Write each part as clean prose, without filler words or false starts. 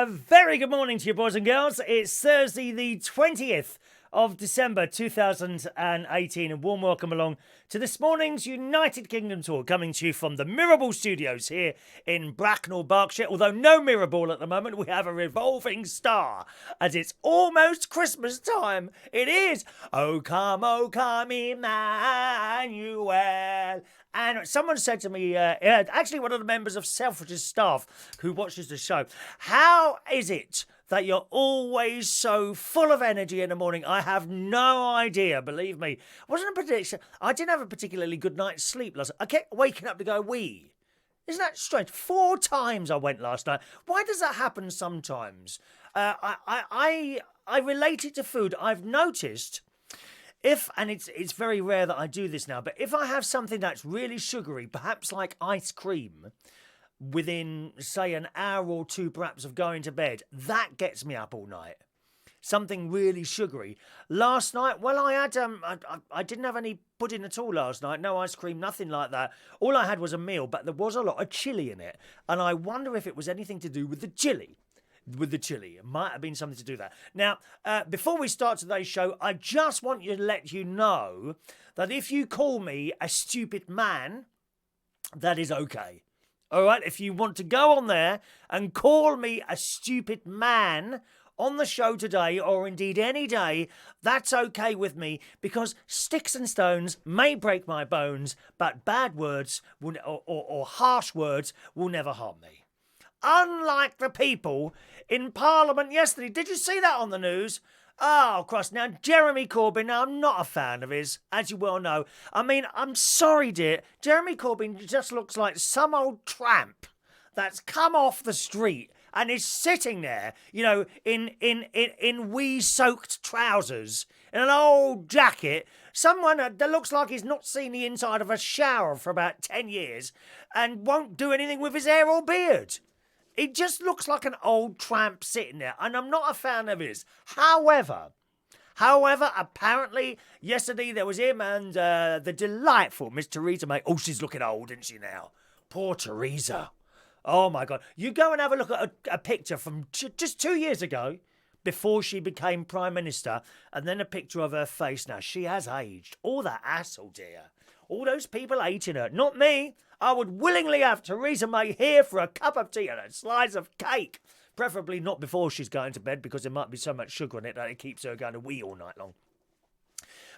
A very good morning to you, boys and girls. It's Thursday, the 20th of December 2018, and warm welcome along to this morning's United Kingdom tour, coming to you from the Mirrorball Studios here in Bracknell, Berkshire. Although no Mirrorball at the moment, we have a revolving star, as it's almost Christmas time. It is. Oh, come, Emmanuel. And someone said to me, actually one of the members of Selfridge's staff who watches the show, how is it that you're always so full of energy in the morning? I have no idea, believe me. I didn't have a particularly good night's sleep last night. I kept waking up to go wee. Isn't that strange? 4 times I went last night. Why does that happen sometimes? I relate it to food. I've noticed... and it's very rare that I do this now, but if I have something that's really sugary, perhaps like ice cream, within, say, an hour or two perhaps of going to bed, that gets me up all night. Something really sugary. Last night, well, I had I didn't have any pudding at all last night. No ice cream, nothing like that. All I had was a meal, but there was a lot of chilli in it. And I wonder if it was anything to do with the chilli. It might have been something to do with that. Now, before we start today's show, I just want to let you know that if you call me a stupid man, that is okay. All right? If you want to go on there and call me a stupid man on the show today, or indeed any day, that's okay with me, because sticks and stones may break my bones, but bad words or harsh words will never harm me. Unlike the people in Parliament yesterday. Did you see that on the news? Oh, cross. Now, Jeremy Corbyn, now, I'm not a fan of his, as you well know. I mean, I'm sorry, dear. Jeremy Corbyn just looks like some old tramp that's come off the street and is sitting there, you know, in wee-soaked trousers, in an old jacket. Someone that looks like he's not seen the inside of a shower for about 10 years and won't do anything with his hair or beard. It just looks like an old tramp sitting there, and I'm not a fan of his. However, apparently, yesterday there was him and the delightful Miss Theresa May. Oh, she's looking old, isn't she now? Poor Theresa. Oh, my God. You go and have a look at a picture from just 2 years ago, before she became Prime Minister, and then a picture of her face. Now, she has aged. All that hassle, dear. All those people hating her. Not me. I would willingly have Theresa May here for a cup of tea and a slice of cake. Preferably not before she's going to bed, because there might be so much sugar in it that it keeps her going to wee all night long.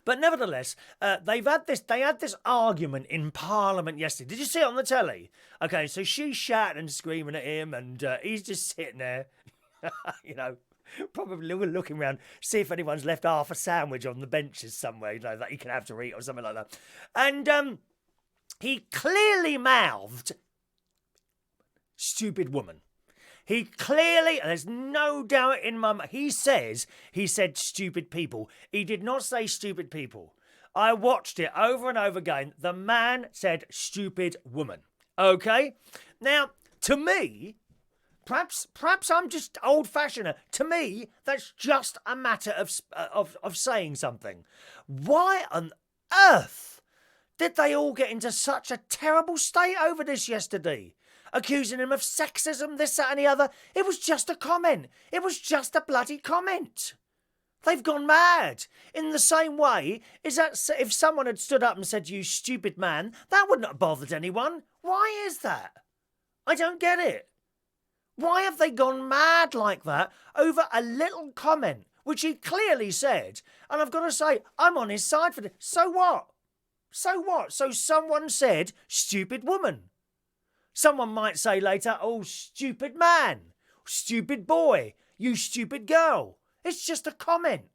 But nevertheless, they had this argument in Parliament yesterday. Did you see it on the telly? Okay, so she's shouting and screaming at him, and he's just sitting there, you know, probably looking around, see if anyone's left half a sandwich on the benches somewhere, you know, that he can have to eat or something like that. And he clearly mouthed, stupid woman. He clearly, there's no doubt in my mind, he said stupid people. He did not say stupid people. I watched it over and over again. The man said stupid woman. Okay? Now, to me, perhaps I'm just old-fashioned. To me, that's just a matter of saying something. Why on earth did they all get into such a terrible state over this yesterday? Accusing him of sexism, this, that and the other. It was just a comment. It was just a bloody comment. They've gone mad. In the same way, is that if someone had stood up and said, "You stupid man," that wouldn't have bothered anyone. Why is that? I don't get it. Why have they gone mad like that over a little comment, which he clearly said? And I've got to say, I'm on his side for this. So what? So what? So someone said, stupid woman. Someone might say later, oh, stupid man, stupid boy, you stupid girl. It's just a comment.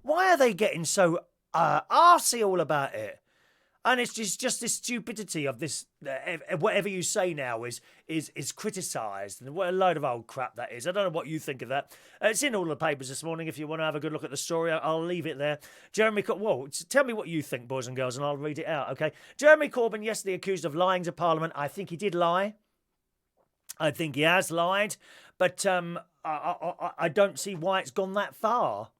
Why are they getting so arsey all about it? And it's just this stupidity of this, whatever you say now is criticised. And what a load of old crap that is. I don't know what you think of that. It's in all the papers this morning. If you want to have a good look at the story, I'll leave it there. Well, tell me what you think, boys and girls, and I'll read it out, okay? Jeremy Corbyn yesterday accused of lying to Parliament. I think he did lie. I think he has lied. But I don't see why it's gone that far.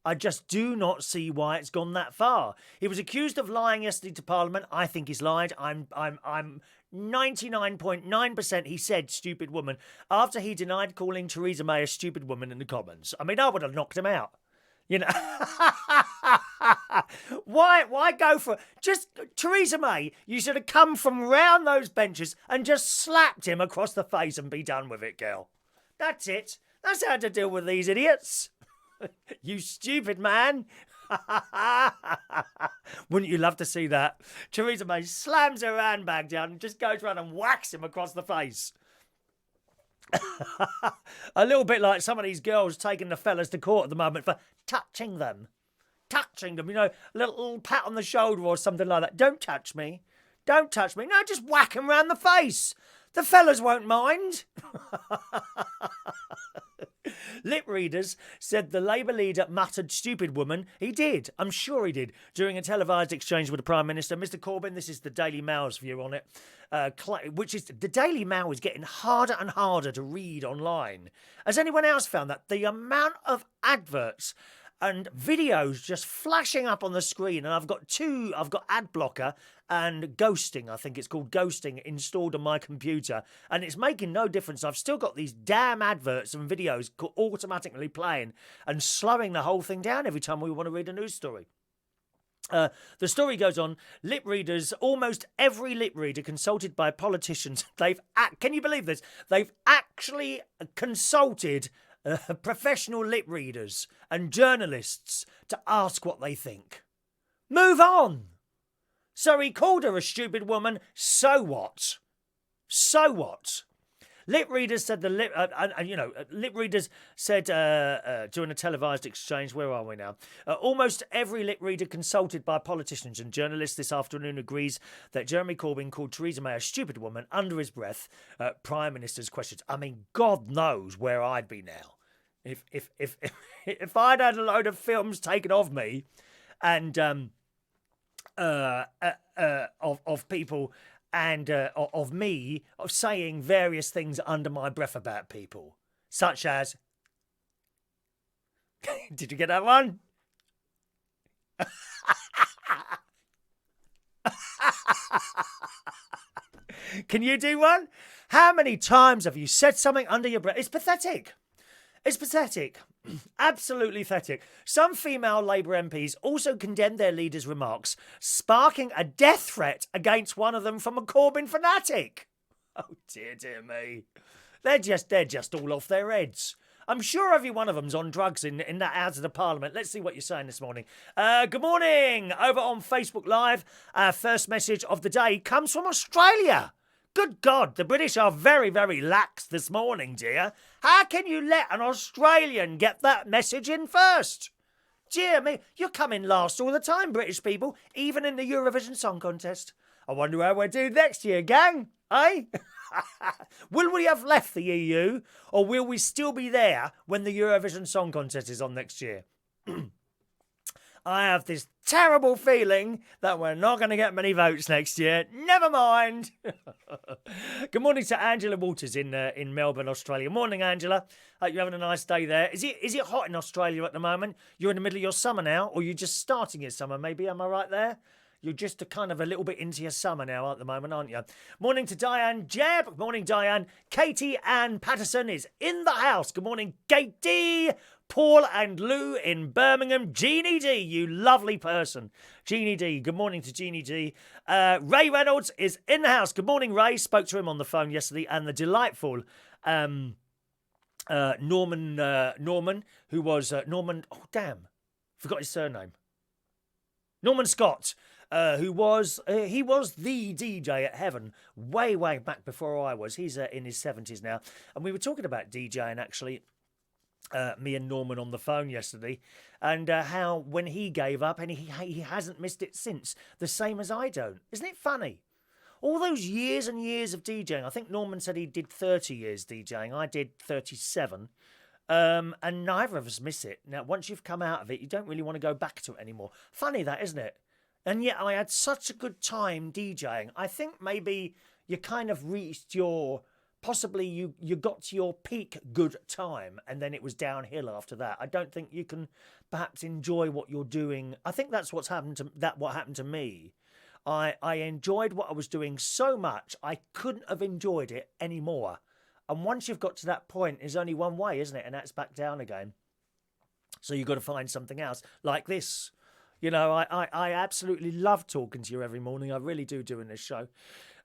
I just do not see why it's gone that far. He was accused of lying yesterday to Parliament. I think he's lied. I'm 99.9% he said stupid woman after he denied calling Theresa May a stupid woman in the Commons. I mean, I would have knocked him out. You know, why go for it? Just Theresa May, you should have come from round those benches and just slapped him across the face and be done with it, girl. That's it. That's how to deal with these idiots. You stupid man. Wouldn't you love to see that? Theresa May slams her handbag down and just goes round and whacks him across the face. A little bit like some of these girls taking the fellas to court at the moment for touching them, you know, a little pat on the shoulder or something like that. Don't touch me. No, just whack him round the face. The fellas won't mind. Lip readers said the Labour leader muttered stupid woman. He did. I'm sure he did. During a televised exchange with the Prime Minister. Mr Corbyn, this is the Daily Mail's view on it. Which is, the Daily Mail is getting harder and harder to read online. Has anyone else found that? The amount of adverts and videos just flashing up on the screen, and I've got ad blocker and ghosting, I think it's called ghosting, installed on my computer, and it's making no difference. I've still got these damn adverts and videos automatically playing and slowing the whole thing down every time we want to read a news story. The story goes on. Lip readers, almost every lip reader consulted by politicians, can you believe this? They've actually consulted professional lip readers and journalists to ask what they think. Move on. So he called her a stupid woman. So what? Lip readers said lip readers said during a televised exchange. Where are we now? Almost every lip reader consulted by politicians and journalists this afternoon agrees that Jeremy Corbyn called Theresa May a stupid woman under his breath. Prime Minister's questions. I mean, God knows where I'd be now if I'd had a load of films taken of me and of people. And of me saying various things under my breath about people, such as, did you get that one? Can you do one? How many times have you said something under your breath? It's pathetic. Absolutely pathetic. Some female Labour MPs also condemned their leader's remarks, sparking a death threat against one of them from a Corbyn fanatic. Oh dear me. They're just all off their heads. I'm sure every one of them's on drugs in that House of the Parliament. Let's see what you're saying this morning. Good morning. Over on Facebook Live, our first message of the day comes from Australia. Good God, the British are very, very lax this morning, dear. How can you let an Australian get that message in first? Dear me, you're coming last all the time, British people, even in the Eurovision Song Contest. I wonder how we'll do next year, gang, eh? Will we have left the EU, or will we still be there when the Eurovision Song Contest is on next year? I have this terrible feeling that we're not going to get many votes next year. Never mind. Good morning to Angela Walters in Melbourne, Australia. Morning, Angela. Hope you're having a nice day there. Is it hot in Australia at the moment? You're in the middle of your summer now, or you're just starting your summer, maybe? Am I right there? You're just kind of a little bit into your summer now at the moment, aren't you? Morning to Diane Jebb. Morning, Diane. Katie Ann Patterson is in the house. Good morning, Katie. Paul and Lou in Birmingham. Jeannie D, you lovely person. Jeannie D, good morning to Jeannie D. Ray Reynolds is in the house. Good morning, Ray. Spoke to him on the phone yesterday. And the delightful Norman, who was Norman... Oh, damn. Forgot his surname. Norman Scott. He was the DJ at Heaven way back before I was. He's in his 70s now. And we were talking about DJing, actually, me and Norman on the phone yesterday, and how when he gave up, and he hasn't missed it since, the same as I don't. Isn't it funny? All those years and years of DJing. I think Norman said he did 30 years DJing. I did 37. And neither of us miss it. Now, once you've come out of it, you don't really want to go back to it anymore. Funny that, isn't it? And yet I had such a good time DJing. I think maybe you kind of reached your... Possibly you got to your peak good time, and then it was downhill after that. I don't think you can perhaps enjoy what you're doing. I think that's what happened to me. I enjoyed what I was doing so much, I couldn't have enjoyed it anymore. And once you've got to that point, there's only one way, isn't it? And that's back down again. So you've got to find something else, like this. You know, I absolutely love talking to you every morning. I really do doing this show.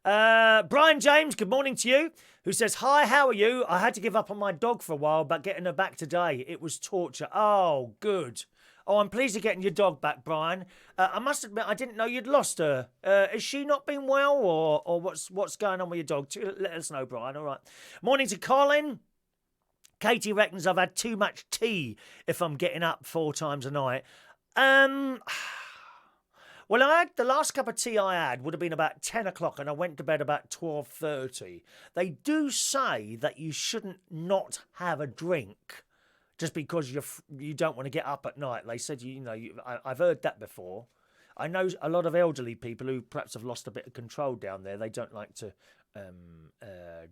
Brian James, good morning to you, who says, hi, how are you? I had to give up on my dog for a while, but getting her back today, it was torture. Oh, good. Oh, I'm pleased you're getting your dog back, Brian. I must admit, I didn't know you'd lost her. Has she not been well, or what's going on with your dog? Let us know, Brian. All right. Morning to Colin. Katie reckons I've had too much tea if I'm getting up 4 times a night. Well, I had the last cup of tea I had would have been about 10 o'clock, and I went to bed about 12:30. They do say that you shouldn't not have a drink just because you don't want to get up at night. They said, I've heard that before. I know a lot of elderly people who perhaps have lost a bit of control down there. They don't like to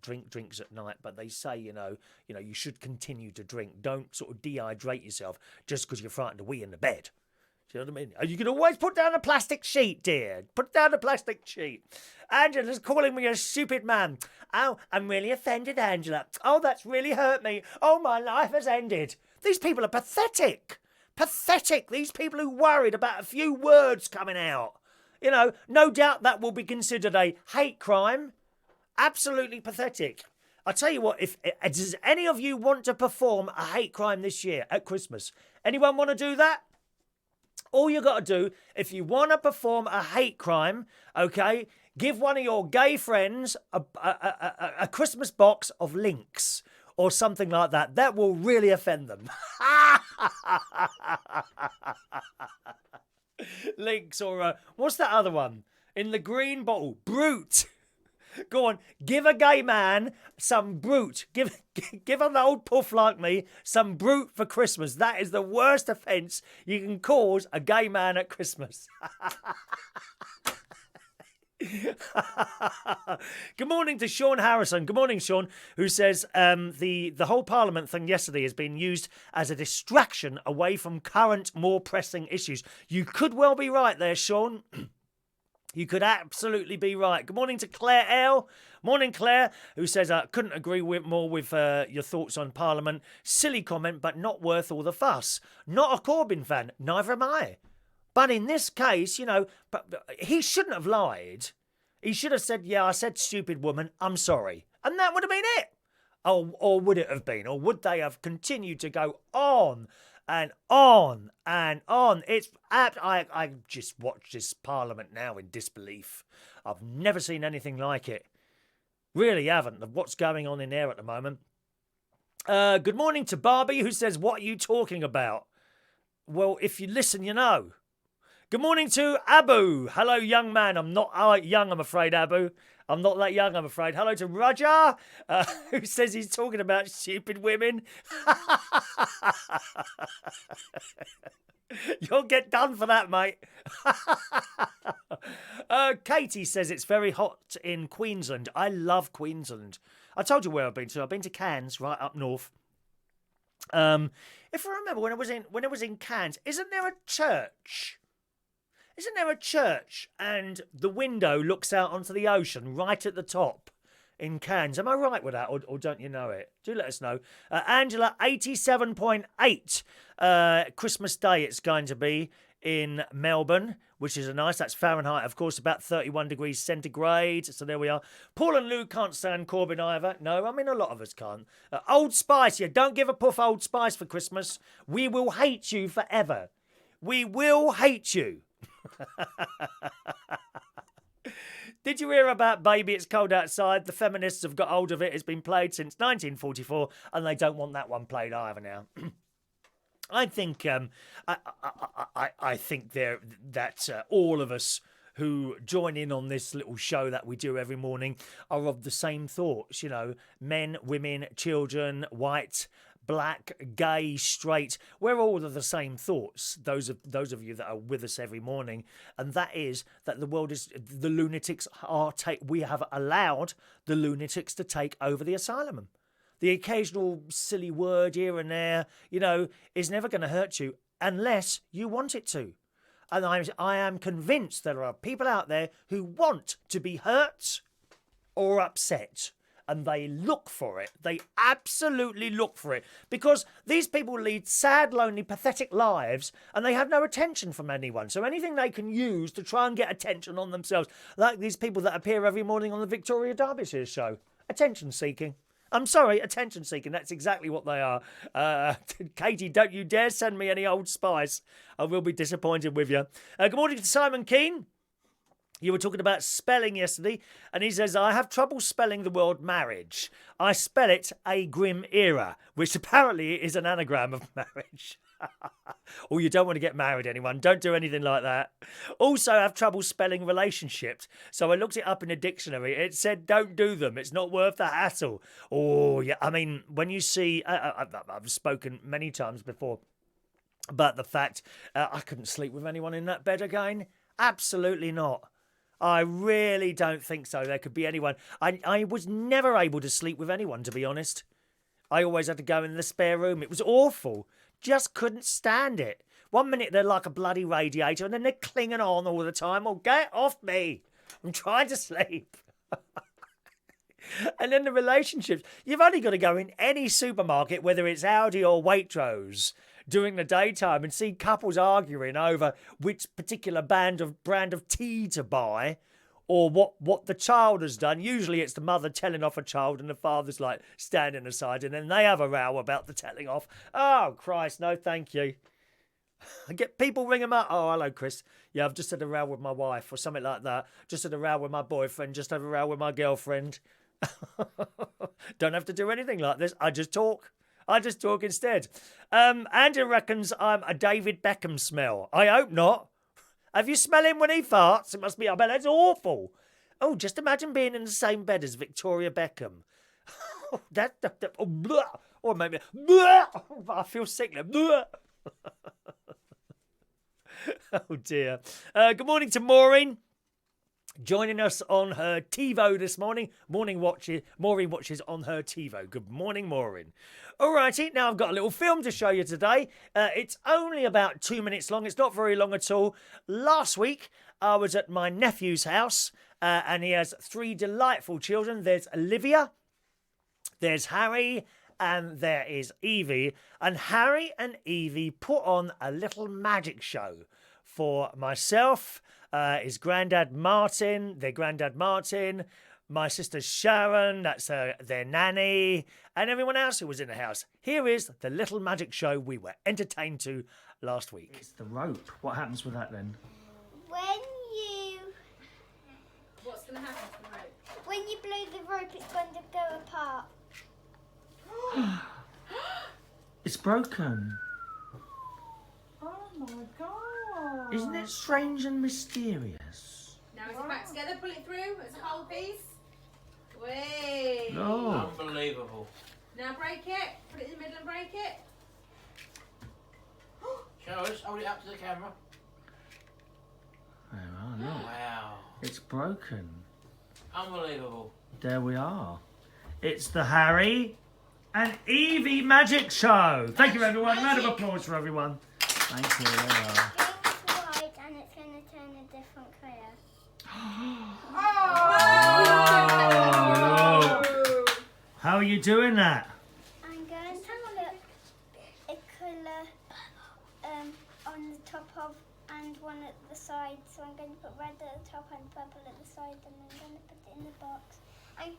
drink drinks at night, but they say, you should continue to drink. Don't sort of dehydrate yourself just because you're frightened to wee in the bed. Do you know what I mean? You can always put down a plastic sheet, dear. Put down a plastic sheet. Angela's calling me a stupid man. Oh, I'm really offended, Angela. Oh, that's really hurt me. Oh, my life has ended. These people are pathetic. Pathetic. These people who worried about a few words coming out. No doubt that will be considered a hate crime. Absolutely pathetic. I'll tell you what, if does any of you want to perform a hate crime this year at Christmas? Anyone want to do that? All you got to do, if you want to perform a hate crime, okay, give one of your gay friends a Christmas box of links or something like that. That will really offend them. Links or, what's that other one? In the green bottle, Brute. Go on, give a gay man some Brute. Give an old puff like me some Brute for Christmas. That is the worst offence you can cause a gay man at Christmas. Good morning to Sean Harrison. Good morning, Sean, who says the whole Parliament thing yesterday has been used as a distraction away from current, more pressing issues. You could well be right there, Sean. You could absolutely be right. Good morning to Claire L. Morning, Claire, who says, I couldn't agree more with your thoughts on Parliament. Silly comment, but not worth all the fuss. Not a Corbyn fan. Neither am I. But in this case, but he shouldn't have lied. He should have said, yeah, I said stupid woman, I'm sorry. And that would have been it. Or would it have been? Or would they have continued to go on and on and on? I just watch this Parliament now in disbelief. I've never seen anything like it. Really haven't, of what's going on in there at the moment. Good morning to Barbie, who says, what are you talking about? Well, if you listen, you know. Good morning to Abu. Hello, young man. I'm not young, I'm afraid, Abu. I'm not that young, I'm afraid. Hello to Roger, who says he's talking about stupid women. You'll get done for that, mate. Katie says it's very hot in Queensland. I love Queensland. I told you where I've been to. I've been to Cairns, right up north. If I remember, when I was in Cairns, isn't there a church? Isn't there a church and the window looks out onto the ocean right at the top in Cairns? Am I right with that, or don't you know it? Do let us know. Angela, 87.8 Christmas Day it's going to be in Melbourne, which is that's Fahrenheit, of course, about 31 degrees centigrade. So there we are. Paul and Lou can't stand Corbyn either. No, I mean, a lot of us can't. Old Spice, yeah, don't give a puff Old Spice for Christmas. We will hate you forever. We will hate you. Did you hear about Baby It's Cold Outside? The feminists have got hold of it. It's been played since 1944, and they don't want that one played either now. I think I think that all of us who join in on this little show that we do every morning are of the same thoughts. Men, women, children, white, black, gay, straight, we're all of the same thoughts, those of you that are with us every morning, and that is that the lunatics we have allowed the lunatics to take over the asylum. The occasional silly word here and there, is never going to hurt you unless you want it to. And I am convinced there are people out there who want to be hurt or upset. And they look for it. They absolutely look for it. Because these people lead sad, lonely, pathetic lives and they have no attention from anyone. So anything they can use to try and get attention on themselves, like these people that appear every morning on the Victoria Derbyshire show. Attention seeking. I'm sorry, attention seeking. That's exactly what they are. Katie, don't you dare send me any Old Spice. I will be disappointed with you. Good morning to Simon Keane. You were talking about spelling yesterday, and he says, I have trouble spelling the word marriage. I spell it a grim era, which apparently is an anagram of marriage. Or you don't want to get married, anyone. Don't do anything like that. Also, I have trouble spelling relationships. So I looked it up in a dictionary. It said, don't do them. It's not worth the hassle. Oh, yeah. I mean, when you see... I've spoken many times before about the fact I couldn't sleep with anyone in that bed again. Absolutely not. I really don't think so. There could be anyone. I was never able to sleep with anyone, to be honest. I always had to go in the spare room. It was awful. Just couldn't stand it. 1 minute they're like a bloody radiator and then they're clinging on all the time. Oh, get off me. I'm trying to sleep. And then the relationships. You've only got to go in any supermarket, whether it's Aldi or Waitrose, during the daytime and see couples arguing over which particular brand of tea to buy or what the child has done. Usually it's the mother telling off a child and the father's like standing aside and then they have a row about the telling off. Oh, Christ, no thank you. I get people ring them up. Oh, hello, Chris. Yeah, I've just had a row with my wife or something like that. Just had a row with my boyfriend. Just had a row with my girlfriend. Don't have to do anything like this. I just talk instead. Andrew reckons I'm a David Beckham smell. I hope not. Have you smell him when he farts? It must be, I bet that's awful. Oh, just imagine being in the same bed as Victoria Beckham. Or maybe, I feel sick now. Oh dear. Good morning to Maureen. Joining us on her TiVo this morning. Maureen watches on her TiVo. Good morning, Maureen. Alrighty, now I've got a little film to show you today. It's only about 2 minutes long. It's not very long at all. Last week, I was at my nephew's house, and he has 3 delightful children. There's Olivia, there's Harry, and there is Evie. And Harry and Evie put on a little magic show for myself, his granddad Martin, their granddad Martin, my sister Sharon, that's their nanny, and everyone else who was in the house. Here is the little magic show we were entertained to last week. It's the rope. What happens with that then? What's going to happen to the rope? When you blow the rope, it's going to go apart. It's broken. Oh my God. Isn't it strange and mysterious? Now is it back together? Pull it through as a whole piece. Wait. No. Unbelievable. Now break it. Put it in the middle and break it. Show us. Hold it up to the camera. There we are, look. Wow. It's broken. Unbelievable. There we are. It's the Harry and Evie Magic Show. Thank you, everyone. Round of applause for everyone. Thank you. There we are. It's white and it's going to turn a different colour. Oh, look. How are you doing that? I'm going to put a colour on the top of and one at the side. So I'm going to put red at the top and purple at the side, and I'm going to put it in the box. And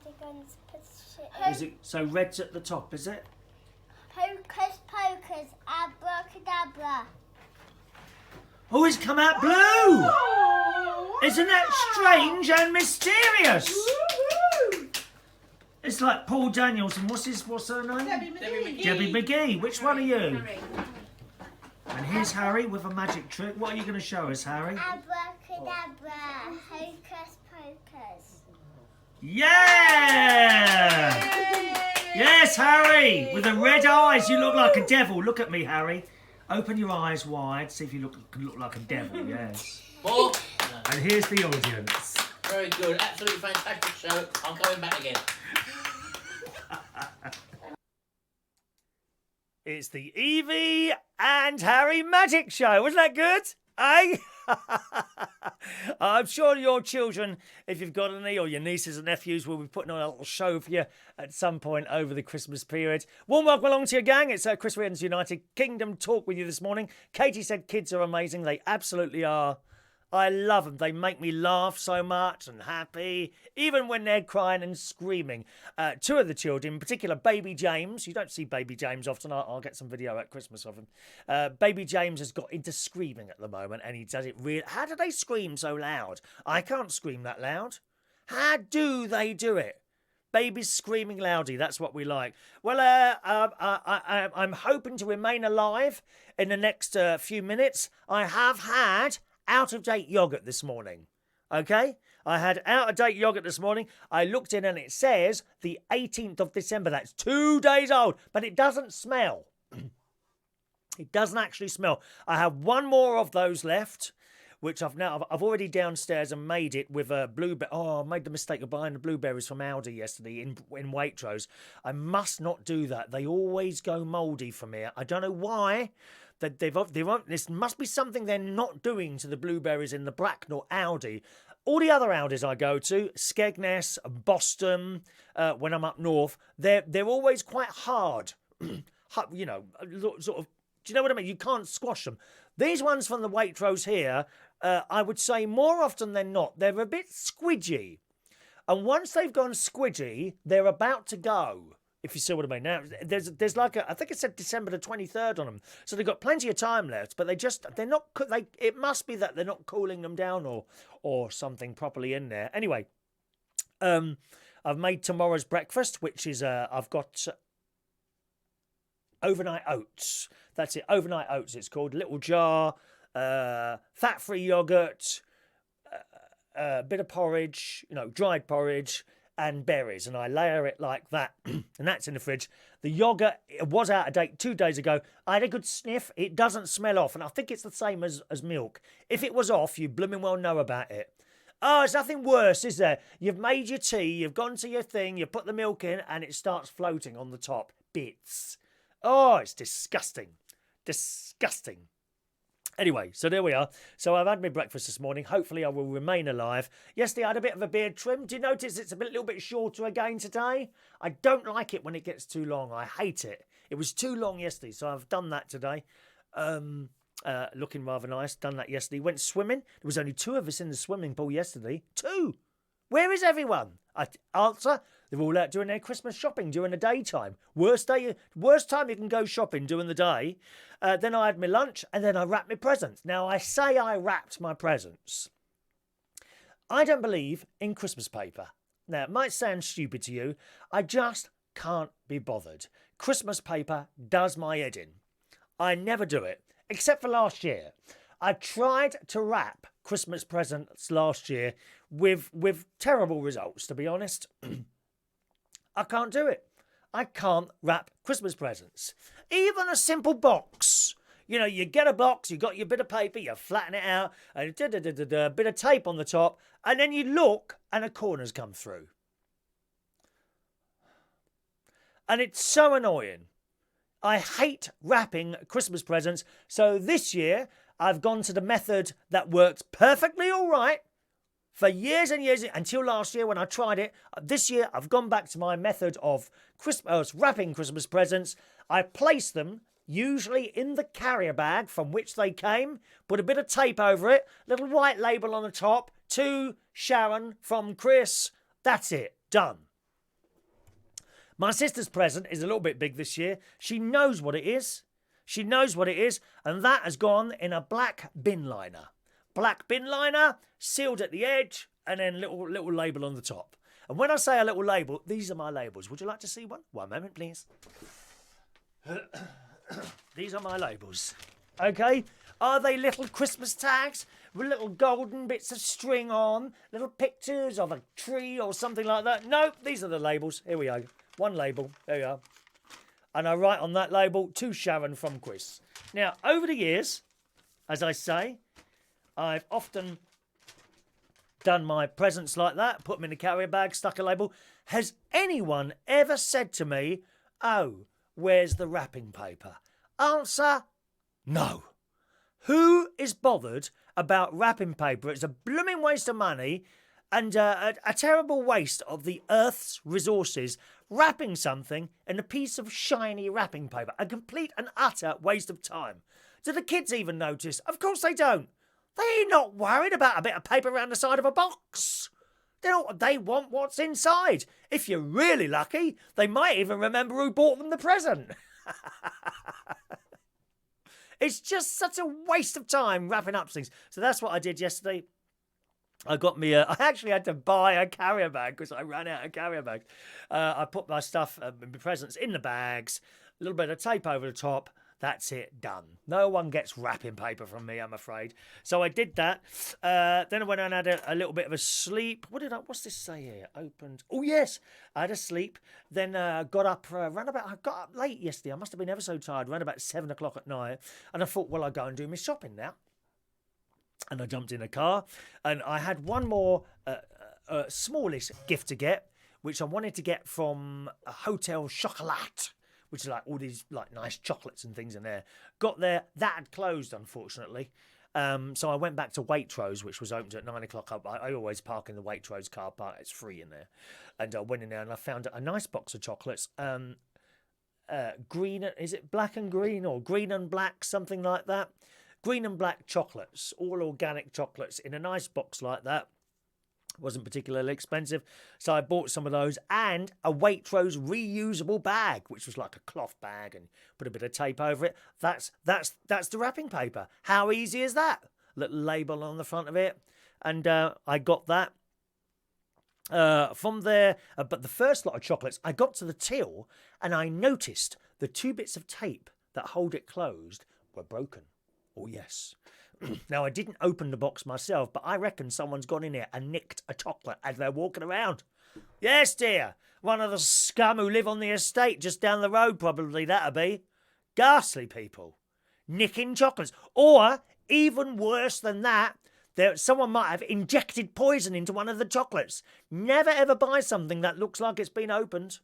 they're going to put shit in. Is it so red's at the top, is it? Hocus pocus, abracadabra. Oh, it's come out blue! Isn't that strange and mysterious? It's like Paul Daniels and what's her name? Debbie McGee. Debbie McGee. Which one are you? Harry. And here's Harry with a magic trick. What are you going to show us, Harry? Abracadabra, hocus pocus. Yeah! Yes, Harry! With the red eyes, you look like a devil. Look at me, Harry. Open your eyes wide. See if you can look like a devil. Yes. More. And here's the audience. Very good. Absolutely fantastic show. I'm coming back again. It's the Evie and Harry Magic Show. Wasn't that good? Eh? I'm sure your children, if you've got any, or your nieces and nephews, will be putting on a little show for you at some point over the Christmas period. Warm welcome along to your gang. It's Chris Reardon's United Kingdom talk with you this morning. Katie said kids are amazing. They absolutely are. I love them. They make me laugh so much and happy, even when they're crying and screaming. Two of the children, in particular, baby James. You don't see baby James often. I'll get some video at Christmas of him. Baby James has got into screaming at the moment, and he does it really... How do they scream so loud? I can't scream that loud. How do they do it? Babies screaming loudly, that's what we like. Well, I'm hoping to remain alive in the next few minutes. I have had out-of-date yoghurt this morning, okay? I had out-of-date yoghurt this morning. I looked in and it says the 18th of December. That's 2 days old, but it doesn't smell. It doesn't actually smell. I have one more of those left, which I've already downstairs and made it with a blueberry. Oh, I made the mistake of buying the blueberries from Aldi yesterday in Waitrose. I must not do that. They always go mouldy from here. I don't know why. That this must be something they're not doing to the blueberries in the Bracknell Aldi. All the other Aldis I go to, Skegness, Boston, when I'm up north, they're always quite hard. You know, sort of. Do you know what I mean? You can't squash them. These ones from the Waitrose here, I would say more often than not, they're a bit squidgy. And once they've gone squidgy, they're about to go. If you see what I mean. Now, there's like I think it said December the 23rd on them. So they've got plenty of time left, but they're not, it must be that they're not cooling them down or something properly in there. Anyway, I've made tomorrow's breakfast, which is, I've got overnight oats. That's it, overnight oats it's called. Little jar, fat-free yoghurt, a bit of porridge, dried porridge, and berries, and I layer it like that, and that's in the fridge. The yoghurt, it was out of date 2 days ago. I had a good sniff. It doesn't smell off, and I think it's the same as milk. If it was off, you blooming well know about it. Oh, there's nothing worse, is there? You've made your tea, you've gone to your thing, you put the milk in, and it starts floating on the top. Bits. Oh, it's disgusting. Disgusting. Anyway, so there we are. So I've had my breakfast this morning. Hopefully I will remain alive. Yesterday I had a bit of a beard trim. Do you notice it's a little bit shorter again today? I don't like it when it gets too long. I hate it. It was too long yesterday, so I've done that today. Looking rather nice. Done that yesterday. Went swimming. There was only 2 of us in the swimming pool yesterday. 2! Where is everyone? Answer, they're all out doing their Christmas shopping during the daytime. Worst time you can go shopping during the day. Then I had my lunch and then I wrapped my presents. Now, I say I wrapped my presents. I don't believe in Christmas paper. Now, it might sound stupid to you. I just can't be bothered. Christmas paper does my head in. I never do it, except for last year. I tried to wrap Christmas presents last year with terrible results, to be honest. I can't do it. I can't wrap Christmas presents. Even a simple box. You get a box, you got your bit of paper, you flatten it out, and a bit of tape on the top, and then you look, and a corner's come through. And it's so annoying. I hate wrapping Christmas presents, so this year I've gone to the method that worked perfectly all right for years and years, until last year when I tried it. This year I've gone back to my method of wrapping Christmas presents. I place them usually in the carrier bag from which they came, put a bit of tape over it, little white label on the top, to Sharon from Chris. That's it, done. My sister's present is a little bit big this year. She knows what it is. She knows what it is, and that has gone in a black bin liner. Black bin liner, sealed at the edge, and then little label on the top. And when I say a little label, these are my labels. Would you like to see one? One moment, please. These are my labels. Okay? Are they little Christmas tags with little golden bits of string on? Little pictures of a tree or something like that? No, these are the labels. Here we go. One label. There you are. And I write on that label, to Sharon from Chris. Now, over the years, as I say, I've often done my presents like that, put them in a carrier bag, stuck a label. Has anyone ever said to me, oh, where's the wrapping paper? Answer, no. Who is bothered about wrapping paper? It's a blooming waste of money and a terrible waste of the Earth's resources, wrapping something in a piece of shiny wrapping paper. A complete and utter waste of time. Do the kids even notice? Of course they don't. They're not worried about a bit of paper around the side of a box. They want what's inside. If you're really lucky, they might even remember who bought them the present. It's just such a waste of time wrapping up things. So that's what I did yesterday. I got me I actually had to buy a carrier bag because I ran out of carrier bags. I put my stuff, my presents in the bags, a little bit of tape over the top. That's it, done. No one gets wrapping paper from me, I'm afraid. So I did that. Then I went and had a little bit of a sleep. What's this say here? Opened. Oh, yes. I had a sleep. Then got up, I got up late yesterday. I must have been ever so tired. Ran about 7 o'clock at night. And I thought, well, I'll go and do my shopping now. And I jumped in a car. And I had one more smallish gift to get, which I wanted to get from a Hotel Chocolat, which is like all these like nice chocolates and things in there. Got there, that had closed, unfortunately. So I went back to Waitrose, which was opened at 9 o'clock. I always park in the Waitrose car park. It's free in there. And I went in there and I found a nice box of chocolates. Green, is it black and green or green and black, something like that? Green and black chocolates, all organic chocolates in a nice box like that. Wasn't particularly expensive, so I bought some of those and a Waitrose reusable bag, which was like a cloth bag, and put a bit of tape over it. That's the wrapping paper. How easy is that? Little label on the front of it, and I got that from there. But the first lot of chocolates, I got to the till, and I noticed the 2 bits of tape that hold it closed were broken. Oh yes. Now, I didn't open the box myself, but I reckon someone's gone in here and nicked a chocolate as they're walking around. Yes, dear. One of the scum who live on the estate just down the road, probably, that'll be. Ghastly people. Nicking chocolates. Or, even worse than that, someone might have injected poison into one of the chocolates. Never ever buy something that looks like it's been opened.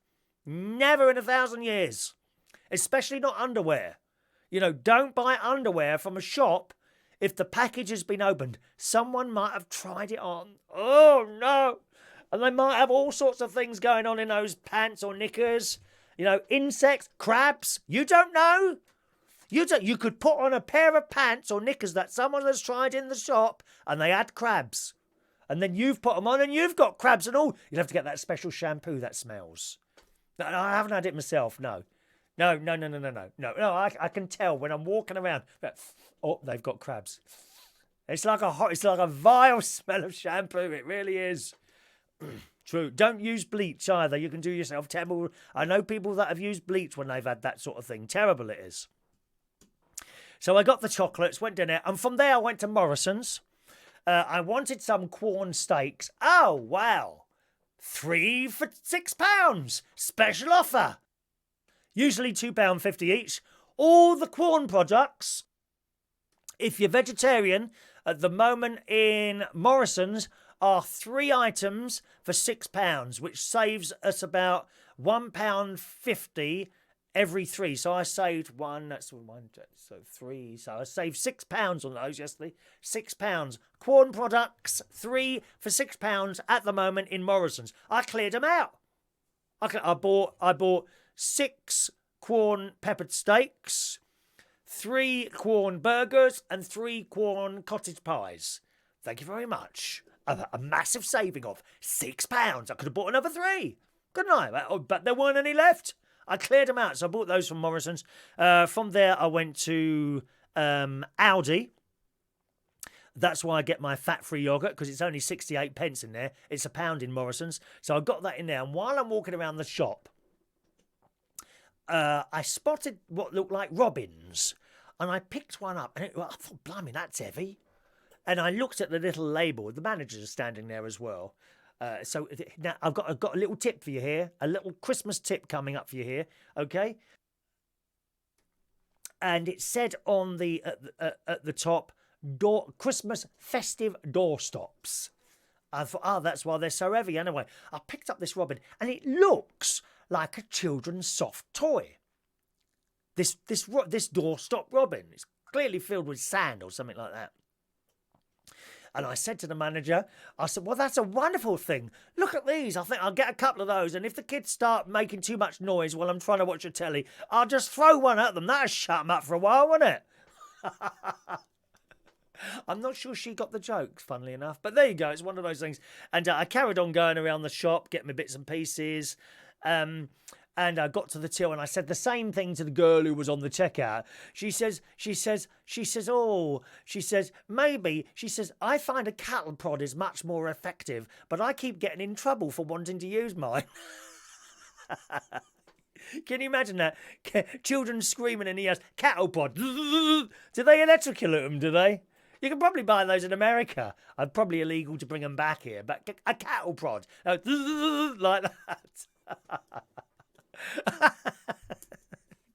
Never in 1,000 years. Especially not underwear. You know, don't buy underwear from a shop if the package has been opened. Someone might have tried it on. Oh, no. And they might have all sorts of things going on in those pants or knickers. You know, insects, crabs. You don't know. You could put on a pair of pants or knickers that someone has tried in the shop and they had crabs. And then you've put them on and you've got crabs and all. You'll have to get that special shampoo that smells. No, I haven't had it myself, no. No, I can tell when I'm walking around. Oh, they've got crabs. It's like a vile smell of shampoo. It really is. True. Don't use bleach either. You can do yourself terrible. I know people that have used bleach when they've had that sort of thing. Terrible it is. So I got the chocolates, went down there, and from there I went to Morrisons. I wanted some Quorn steaks. Oh, wow. 3 for £6. Special offer. Usually £2.50 each. All the Quorn products, if you're vegetarian, at the moment in Morrisons, are 3 items for £6, which saves us about £1.50 every 3. So I saved so 3. So I saved £6 on those yesterday. £6. Quorn products, 3 for £6 at the moment in Morrisons. I cleared them out. I bought 6 Quorn peppered steaks, 3 Quorn burgers, and 3 Quorn cottage pies. Thank you very much. A massive saving of £6. I could have bought another 3, couldn't I? But there weren't any left. I cleared them out, so I bought those from Morrisons. From there, I went to Aldi. That's why I get my fat-free yoghurt, because it's only 68 pence in there. It's £1 in Morrisons. So I got that in there. And while I'm walking around the shop, I spotted what looked like robins. And I picked one up. And I thought, blimey, that's heavy. And I looked at the little label. The managers are standing there as well. So now I've got a little tip for you here. A little Christmas tip coming up for you here. Okay? And it said on the at the top, Christmas festive doorstops. I thought, that's why they're so heavy. Anyway, I picked up this robin, and it looks like a children's soft toy. This doorstop robin. clearly filled with sand or something like that. And I said to the manager, I said, well, that's a wonderful thing. Look at these. I think I'll get a couple of those. And if the kids start making too much noise while I'm trying to watch a telly, I'll just throw one at them. That'll shut them up for a while, won't it? I'm not sure she got the joke, funnily enough. But there you go. It's one of those things. And I carried on going around the shop, getting my bits and pieces. And I got to the till and I said the same thing to the girl who was on the checkout. She says, maybe, I find a cattle prod is much more effective, but I keep getting in trouble for wanting to use mine. Can you imagine that? Children screaming in the house, cattle prod. Do they electrocute them, do they? You can probably buy those in America. It's probably illegal to bring them back here, but a cattle prod, like that.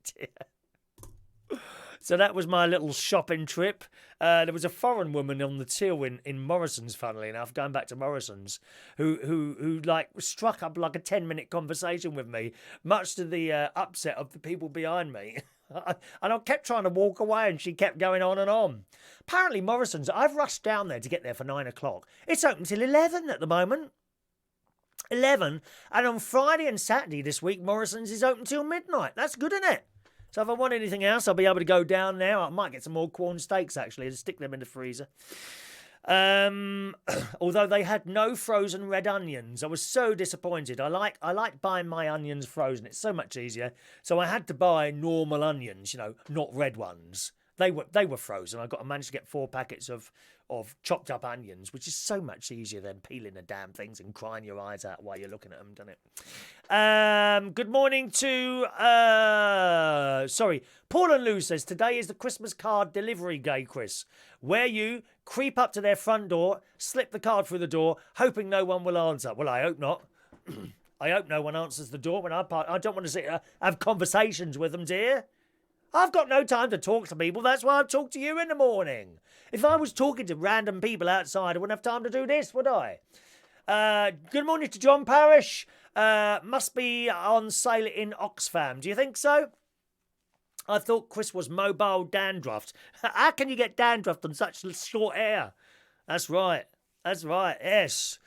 Dear. So that was my little shopping trip. There was a foreign woman on the till in Morrisons, funnily enough, going back to Morrisons, who like struck up like a 10-minute conversation with me, much to the upset of the people behind me. And I kept trying to walk away and she kept going on and on. Apparently Morrisons, I've rushed down there to get there for 9 o'clock. It's open till 11 at the moment. 11, and on Friday and Saturday this week, Morrisons is open till midnight. That's good, isn't it? So if I want anything else, I'll be able to go down there. I might get some more Quorn steaks, actually, and stick them in the freezer. Although they had no frozen red onions. I was so disappointed. I like buying my onions frozen. It's so much easier. So I had to buy normal onions, not red ones. They were frozen. I managed to get 4 packets of chopped up onions, which is so much easier than peeling the damn things and crying your eyes out while you're looking at them, doesn't it? Good morning to Paul and Lou says today is the Christmas card delivery day, Chris, where you creep up to their front door, slip the card through the door, hoping no one will answer. Well, I hope not. I hope no one answers the door when I don't want to sit have conversations with them, dear. I've got no time to talk to people. That's why I talk to you in the morning. If I was talking to random people outside, I wouldn't have time to do this, would I? Good morning to John Parrish. Must be on sale in Oxfam. Do you think so? I thought Chris was mobile dandruffed. How can you get dandruffed on such short hair? That's right. Yes.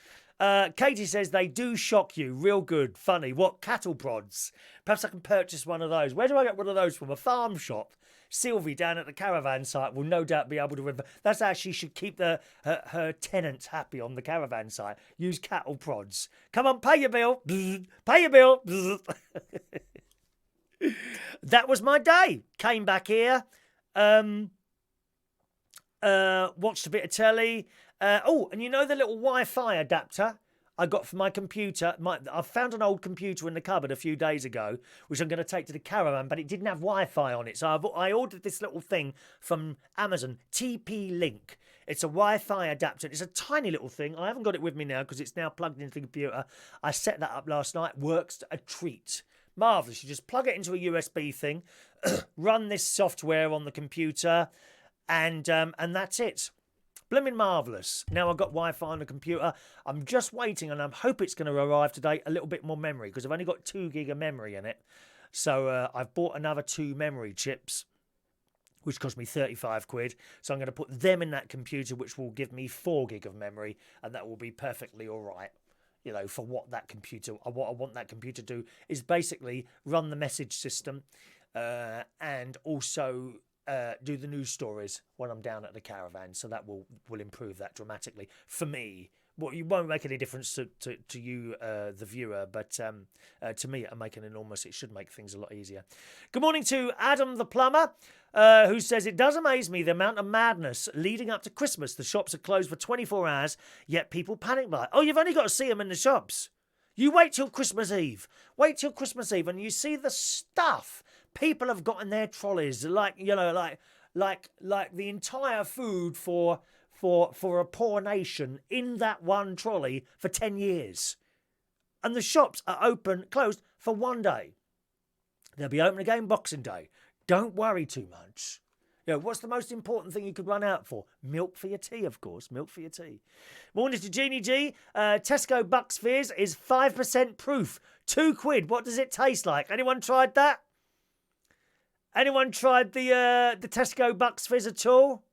Katie says they do shock you. Real good. Funny. What? Cattle prods. Perhaps I can purchase one of those. Where do I get one of those from? A farm shop? Sylvie down at the caravan site will no doubt be able to... That's how she should keep her tenants happy on the caravan site. Use cattle prods. Come on, pay your bill. Pay your bill. That was my day. Came back here. Watched a bit of telly. And you know the little Wi-Fi adapter I got for my computer? I found an old computer in the cupboard a few days ago, which I'm going to take to the caravan, but it didn't have Wi-Fi on it. So I ordered this little thing from Amazon, TP-Link. It's a Wi-Fi adapter. It's a tiny little thing. I haven't got it with me now because it's now plugged into the computer. I set that up last night. Works a treat. Marvellous. You just plug it into a USB thing, run this software on the computer, and that's it. Blimmin' marvellous. Now I've got Wi-Fi on the computer. I'm just waiting, and I hope it's going to arrive today, a little bit more memory, because I've only got 2 gig of memory in it. So I've bought another 2 memory chips, which cost me 35 quid. So I'm going to put them in that computer, which will give me 4 gig of memory, and that will be perfectly all right. For what I want that computer to do is basically run the message system and also do the news stories when I'm down at the caravan. So that will improve that dramatically for me. Well, it won't make any difference to you, the viewer, but to me, it should make things a lot easier. Good morning to Adam the plumber, who says, it does amaze me the amount of madness leading up to Christmas. The shops are closed for 24 hours, yet people panic buy. Oh, you've only got to see them in the shops. You wait till Christmas Eve. Wait till Christmas Eve, and you see the stuff people have got in their trolleys, like the entire food for a poor nation in that one trolley for 10 years. And the shops are closed for 1 day. They'll be open again Boxing Day. Don't worry too much. What's the most important thing you could run out for? Milk for your tea, of course. Milk for your tea. Morning to Jeannie G. Tesco Bucks Fizz is 5% proof. £2. What does it taste like? Anyone tried that? Anyone tried the Tesco Bucks Fizz at all?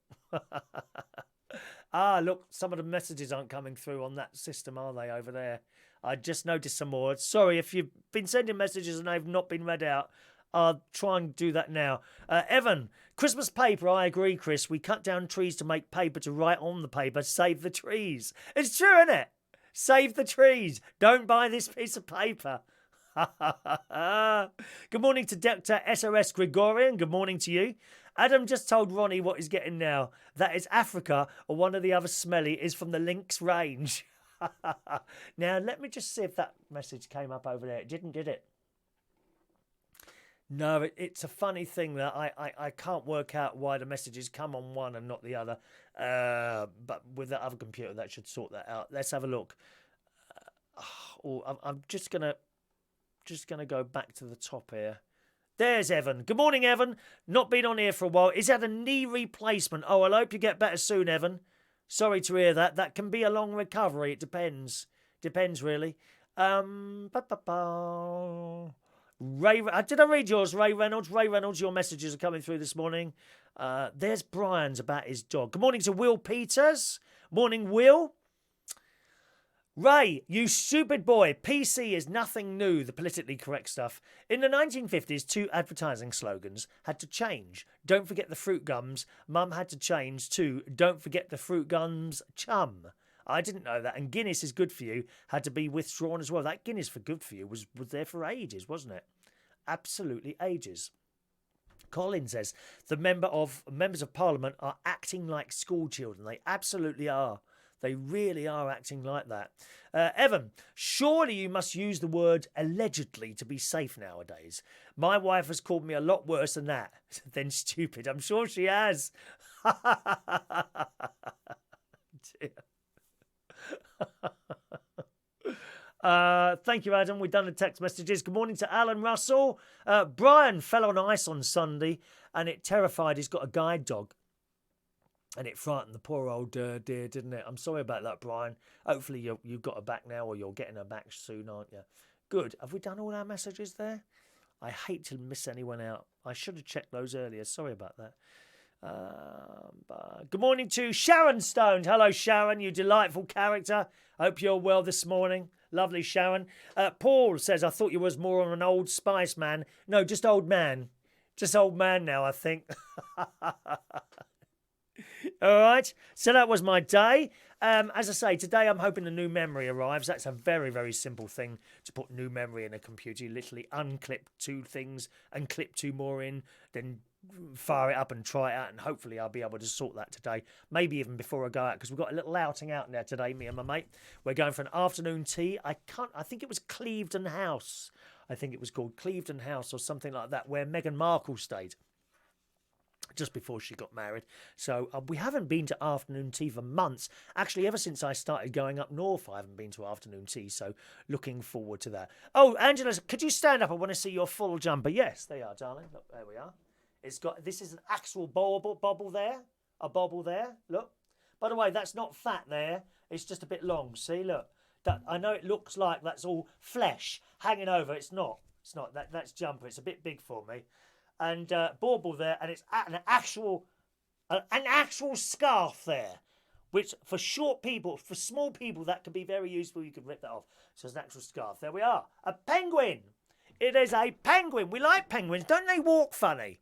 Look, some of the messages aren't coming through on that system, are they, over there? I just noticed some more. Sorry if you've been sending messages and they've not been read out. I'll try and do that now. Evan, Christmas paper. I agree, Chris. We cut down trees to make paper to write on the paper. Save the trees. It's true, isn't it? Save the trees. Don't buy this piece of paper. Good morning to Dr. SOS Gregorian. Good morning to you. Adam just told Ronnie what he's getting now. That is Africa, or one of the other smelly is from the Lynx range. Now, let me just see if that message came up over there. It didn't, did it? No, it's a funny thing that I can't work out why the messages come on one and not the other. But with that other computer, that should sort that out. Let's have a look. I'm just gonna go back to the top here. There's Evan. Good morning, Evan. Not been on here for a while. He's had a knee replacement. Oh, I hope you get better soon, Evan. Sorry to hear that. That can be a long recovery. It depends. Depends, really. Ray, did I read yours, Ray Reynolds? Ray Reynolds, your messages are coming through this morning. There's Brian's about his dog. Good morning to Will Peters. Morning, Will. Ray, you stupid boy. PC is nothing new, the politically correct stuff. In the 1950s, 2 advertising slogans had to change. Don't forget the fruit gums. Mum had to change to don't forget the fruit gums, chum. I didn't know that. And Guinness is good for you had to be withdrawn as well. That Guinness for good for you was there for ages, wasn't it? Absolutely ages. Colin says the members of Parliament are acting like school children. They absolutely are. They really are acting like that. Evan, surely you must use the word allegedly to be safe nowadays. My wife has called me a lot worse than that. Than stupid. I'm sure she has. Thank you, Adam. We've done the text messages. Good morning to Alan Russell. Brian fell on ice on Sunday and it terrified. He's got a guide dog. And it frightened the poor old dear, didn't it? I'm sorry about that, Brian. Hopefully you've got her back now, or you're getting her back soon, aren't you? Good. Have we done all our messages there? I hate to miss anyone out. I should have checked those earlier. Sorry about that. Good morning to Sharon Stone. Hello, Sharon, you delightful character. Hope you're well this morning. Lovely, Sharon. Paul says, I thought you was more on an Old Spice man. No, just old man. Just old man now, I think. All right, so that was my day. As I say, today I'm hoping a new memory arrives. That's a very, very simple thing to put new memory in a computer. You literally unclip 2 things and clip 2 more in, then fire it up and try it out, and hopefully I'll be able to sort that today. Maybe even before I go out, because we've got a little outing out there today, me and my mate. We're going for an afternoon tea. I think it was Clevedon House. I think it was called Clevedon House or something like that, where Meghan Markle stayed just before she got married. So we haven't been to afternoon tea for months. Actually, ever since I started going up north, I haven't been to afternoon tea. So looking forward to that. Oh, Angela, could you stand up? I want to see your full jumper. Yes, they are, darling. Look, there we are. This is an actual bobble there. A bobble there. Look. By the way, that's not fat there. It's just a bit long. See, look. I know it looks like that's all flesh hanging over. It's not. It's not. That's jumper. It's a bit big for me. And bauble there, and it's an actual scarf there, which for short people, for small people, that could be very useful. You could rip that off. So it's an actual scarf. There we are. A penguin. It is a penguin. We like penguins. Don't they walk funny?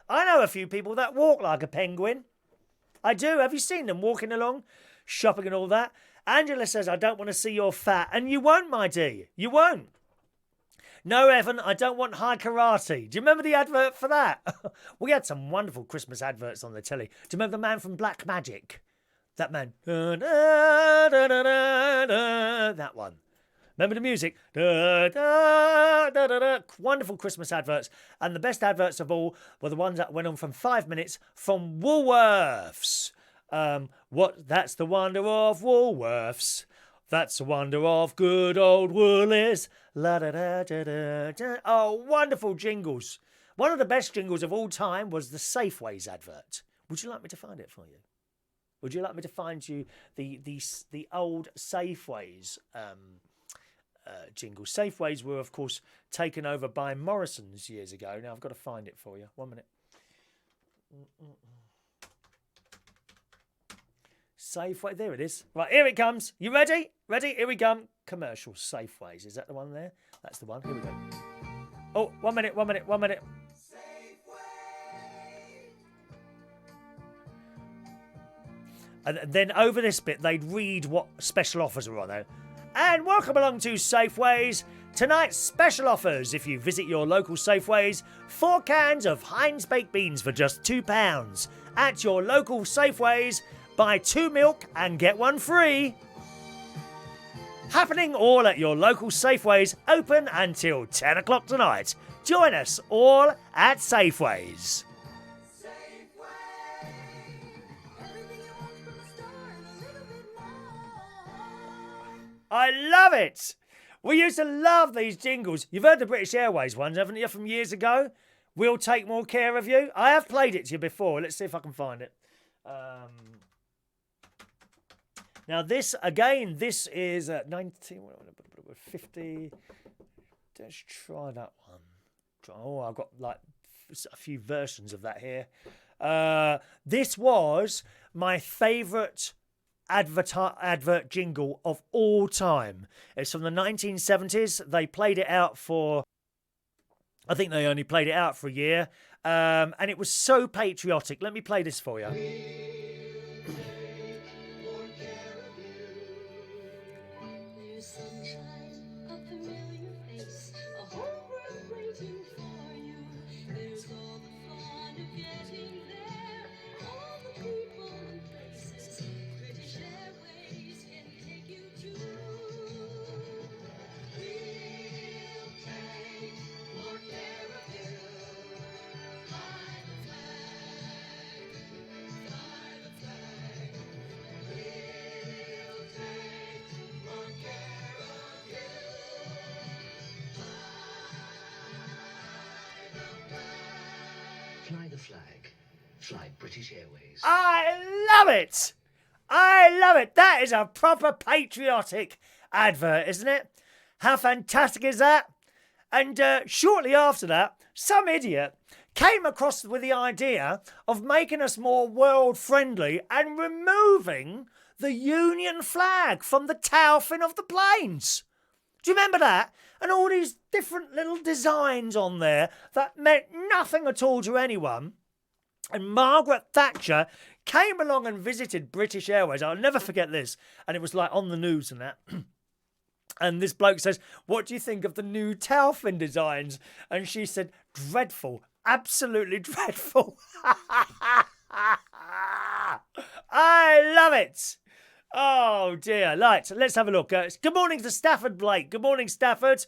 I know a few people that walk like a penguin. I do. Have you seen them walking along, shopping and all that? Angela says, I don't want to see your fat. And you won't, my dear. You won't. No, Evan, I don't want high karate. Do you remember the advert for that? We had some wonderful Christmas adverts on the telly. Do you remember the man from Black Magic? That man. That one. Remember the music? Wonderful Christmas adverts. And the best adverts of all were the ones that went on from 5 minutes from Woolworths. That's the wonder of Woolworths. That's the wonder of good old Woolies. La da da da da da. Oh, wonderful jingles. One of the best jingles of all time was the Safeways advert. Would you like me to find it for you? Would you like me to find you the old Safeways jingle. Safeways were, of course, taken over by Morrisons years ago. Now, I've got to find it for you. 1 minute. Safeway, there it is. Right, here it comes. You ready? Ready? Here we come. Commercial Safeways. Is that the one there? That's the one. Here we go. Oh, 1 minute, 1 minute, 1 minute. And then over this bit, they'd read what special offers are on there. And welcome along to Safeways. Tonight's special offers. If you visit your local Safeways, 4 cans of Heinz baked beans for just £2. At your local Safeways, buy 2 milk and get 1 free. Happening all at your local Safeways, open until 10 o'clock tonight. Join us all at Safeways. I love it. We used to love these jingles. You've heard the British Airways ones, haven't you, from years ago? We'll take more care of you. I have played it to you before. Let's see if I can find it. Now, this, again, this is 50. Let's try that one. Oh, I've got like a few versions of that here. This was my favourite advert jingle of all time. It's from the 1970s. They played it out for, I think they only played it out for a year. And it was so patriotic. Let me play this for you. Fly the flag. Fly British Airways. I love it. I love it. That is a proper patriotic advert, isn't it? How fantastic is that? And shortly after that, some idiot came across with the idea of making us more world-friendly and removing the Union flag from the tail fin of the planes. Do you remember that? And all these different little designs on there that meant nothing at all to anyone. And Margaret Thatcher came along and visited British Airways. I'll never forget this. And it was like on the news and that. And this bloke says, "What do you think of the new tail fin designs?" And she said, "Dreadful. Absolutely dreadful." I love it. Oh dear. Right, let's have a look. Good morning to Stafford Blake. Good morning, Stafford.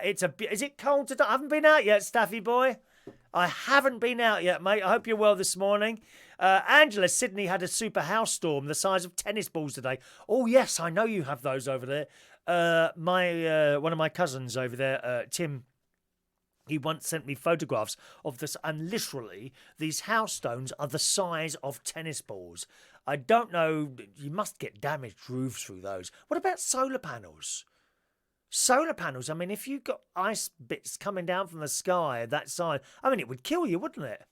Is it cold today? I haven't been out yet, Staffy boy. I haven't been out yet, mate. I hope you're well this morning. Angela, Sydney had a super house storm the size of tennis balls today. Oh yes, I know you have those over there. One of my cousins over there, Tim, he once sent me photographs of this, and literally these house stones are the size of tennis balls. I don't know, you must get damaged roofs through those. What about solar panels? Solar panels, I mean, if you've got ice bits coming down from the sky that size, I mean, it would kill you, wouldn't it?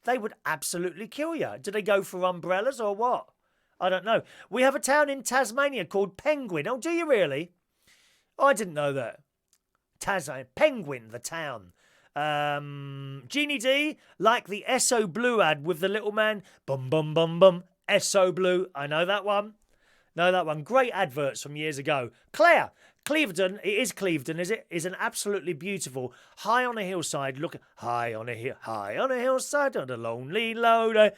They would absolutely kill you. Do they go for umbrellas or what? I don't know. We have a town in Tasmania called Penguin. Oh, do you really? Oh, I didn't know that. Tasmania, Penguin, the town. Jeannie D, like the Esso Blue ad with the little man. Bum, bum, bum, bum. Esso Blue. I know that one. Know that one. Great adverts from years ago. Claire, Clevedon, it is Clevedon, is it? Is an absolutely beautiful, high on a hillside, look, high on a hillside, on a lonely loader,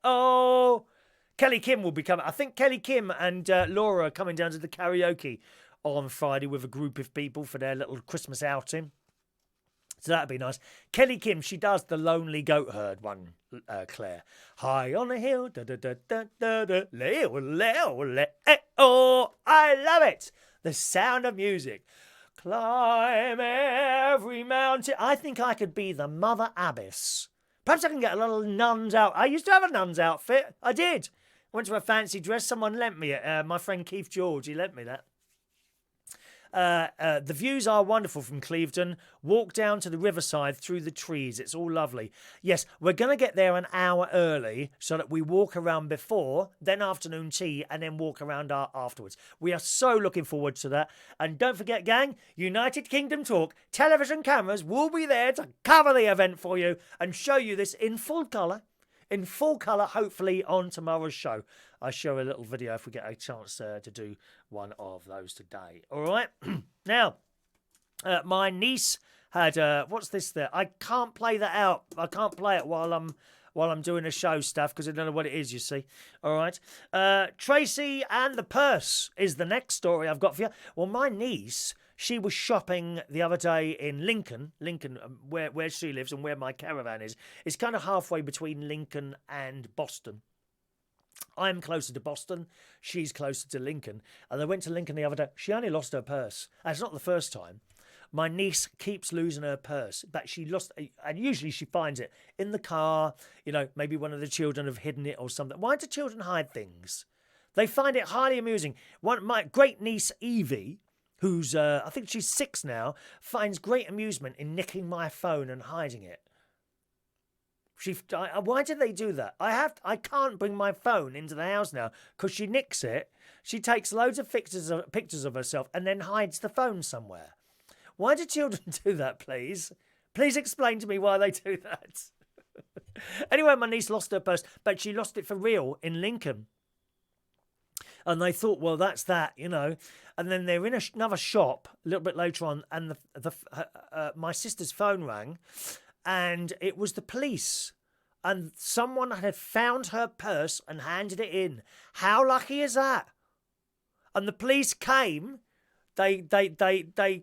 oh. Kelly Kim will be coming. I think Kelly Kim and Laura are coming down to the karaoke on Friday with a group of people for their little Christmas outing. So that'd be nice. Kelly Kim, she does the Lonely Goat Herd one, Claire. High on a hill, oh, I love it. The sound of music. Climb every mountain. I think I could be the Mother Abbess. Perhaps I can get a little nun's out. I used to have a nun's outfit. I did. Went to a fancy dress. Someone lent me it. My friend Keith George, he lent me that. The views are wonderful from Clevedon. Walk down to the riverside through the trees. It's all lovely. Yes, we're going to get there an hour early so that we walk around before, then afternoon tea, and then walk around afterwards. We are so looking forward to that. And don't forget, gang, United Kingdom Talk television cameras will be there to cover the event for you and show you this in full colour. In full colour, hopefully, on tomorrow's show. I show a little video if we get a chance to do one of those today. All right? Now, my niece had... what's this there? I can't play that out. I can't play it while I'm doing a show stuff because I don't know what it is, you see. All right? Tracey and the Purse is the next story I've got for you. Well, my niece... She was shopping the other day in Lincoln, where she lives and where my caravan is. It's kind of halfway between Lincoln and Boston. I'm closer to Boston. She's closer to Lincoln. And they went to Lincoln the other day. She only lost her purse. And it's not the first time. My niece keeps losing her purse, but she lost, and usually she finds it in the car. You know, maybe one of the children have hidden it or something. Why do children hide things? They find it highly amusing. My great niece, Evie, who's, I think she's 6 now, finds great amusement in nicking my phone and hiding it. Why did they do that? I can't bring my phone into the house now because she nicks it. She takes loads of pictures of herself and then hides the phone somewhere. Why do children do that, please? Please explain to me why they do that. Anyway, my niece lost her purse, but she lost it for real in Lincoln. And they thought, well, that's that, you know. And then they're in another shop a little bit later on, and my sister's phone rang, and it was the police. And someone had found her purse and handed it in. How lucky is that? And the police came. They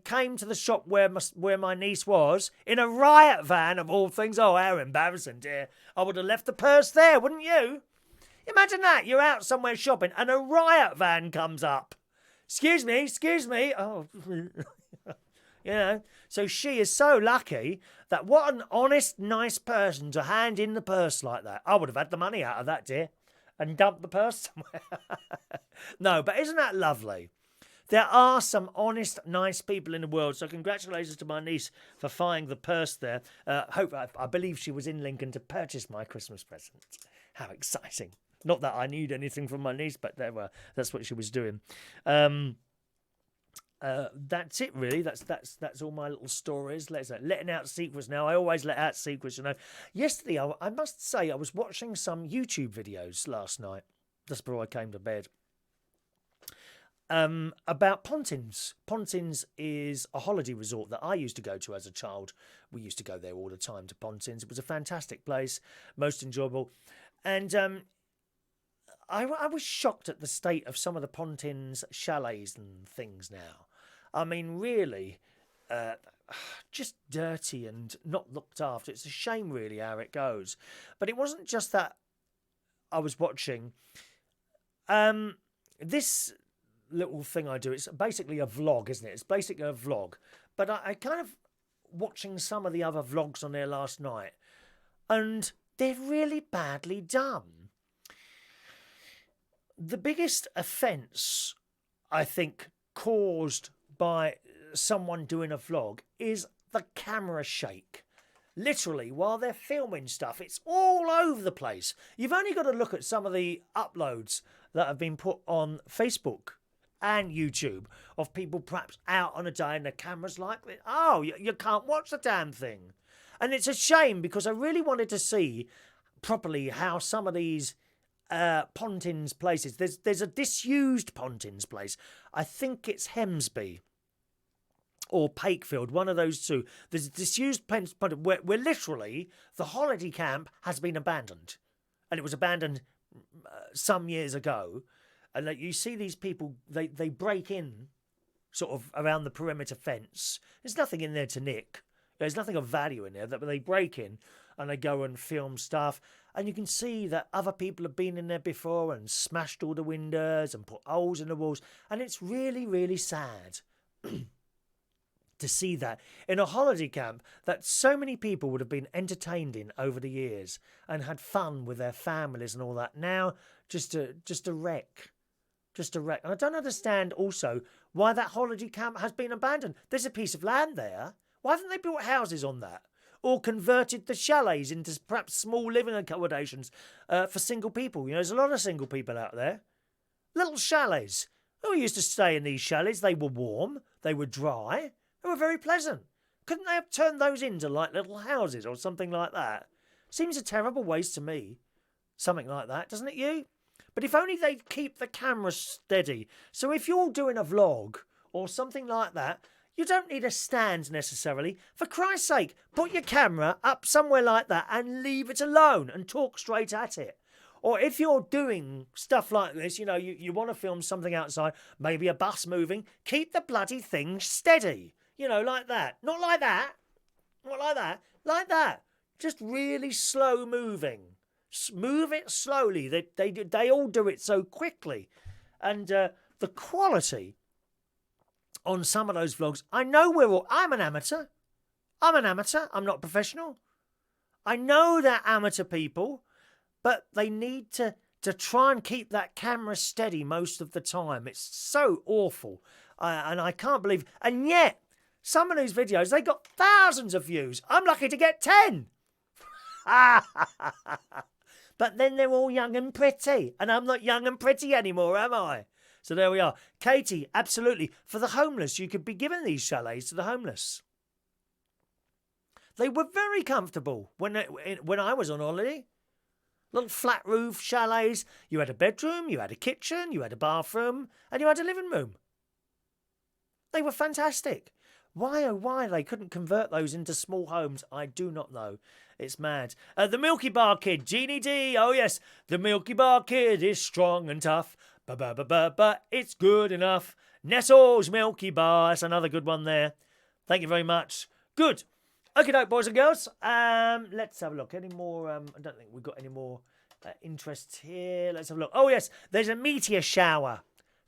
came to the shop where my niece was in a riot van of all things. Oh, how embarrassing, dear! I would have left the purse there, wouldn't you? Imagine that. You're out somewhere shopping and a riot van comes up. Excuse me. Oh, you know. So she is so lucky that what an honest, nice person to hand in the purse like that. I would have had the money out of that, dear, and dumped the purse somewhere. No, but isn't that lovely? There are some honest, nice people in the world. So congratulations to my niece for finding the purse there. I believe she was in Lincoln to purchase my Christmas present. How exciting. Not that I need anything from my niece, but that's what she was doing. That's it, really. That's all my little stories. Letting out secrets now. I always let out secrets, you know. Yesterday, I must say, I was watching some YouTube videos last night, just before I came to bed, about Pontins. Pontins is a holiday resort that I used to go to as a child. We used to go there all the time to Pontins. It was a fantastic place, most enjoyable. And I was shocked at the state of some of the Pontins chalets and things now. I mean, really, just dirty and not looked after. It's a shame, really, how it goes. But it wasn't just that I was watching. This little thing I do, it's basically a vlog, isn't it? It's basically a vlog. But I kind of watching some of the other vlogs on there last night, and they're really badly done. The biggest offence, I think, caused by someone doing a vlog is the camera shake. Literally, while they're filming stuff, it's all over the place. You've only got to look at some of the uploads that have been put on Facebook and YouTube of people perhaps out on a day and the camera's like, oh, you can't watch the damn thing. And it's a shame because I really wanted to see properly how some of these Pontins places. There's a disused Pontins place. I think it's Hemsby or Pakefield, one of those two. There's a disused Pontins where literally the holiday camp has been abandoned, and it was abandoned some years ago. And you see these people, they break in sort of around the perimeter fence. There's nothing in there to nick. There's nothing of value in there, but they break in and they go and film stuff. And you can see that other people have been in there before and smashed all the windows and put holes in the walls. And it's really, really sad to see that in a holiday camp that so many people would have been entertained in over the years and had fun with their families and all that. Now, just a wreck. Just a wreck. And I don't understand also why that holiday camp has been abandoned. There's a piece of land there. Why haven't they built houses on that? Or converted the chalets into perhaps small living accommodations for single people? You know, there's a lot of single people out there. Little chalets. We used to stay in these chalets. They were warm. They were dry. They were very pleasant. Couldn't they have turned those into like little houses or something like that? Seems a terrible waste to me. Something like that, doesn't it you? But if only they'd keep the camera steady. So if you're doing a vlog or something like that, you don't need a stand necessarily. For Christ's sake, put your camera up somewhere like that and leave it alone and talk straight at it. Or if you're doing stuff like this, you know, you want to film something outside, maybe a bus moving, keep the bloody thing steady. You know, like that. Not like that. Not like that. Like that. Just really slow moving. Move it slowly. They all do it so quickly. And the quality on some of those vlogs, I know I'm an amateur. I'm not professional. I know they're amateur people, but they need to try and keep that camera steady most of the time. It's so awful. And I can't believe... And yet, some of these videos, they got thousands of views. I'm lucky to get 10. But then they're all young and pretty. And I'm not young and pretty anymore, am I? So there we are. Katie, absolutely. For the homeless, you could be giving these chalets to the homeless. They were very comfortable when I was on holiday. Little flat roof chalets. You had a bedroom, you had a kitchen, you had a bathroom, and you had a living room. They were fantastic. Why, oh why, they couldn't convert those into small homes, I do not know. It's mad. The Milky Bar Kid, Jeannie D. Oh yes, the Milky Bar Kid is strong and tough. But it's good enough. Nestle's Milky Bar. That's another good one there. Thank you very much. Good. Okay, doke, boys and girls. Let's have a look. Any more? I don't think we've got any more interest here. Let's have a look. Oh yes, there's a meteor shower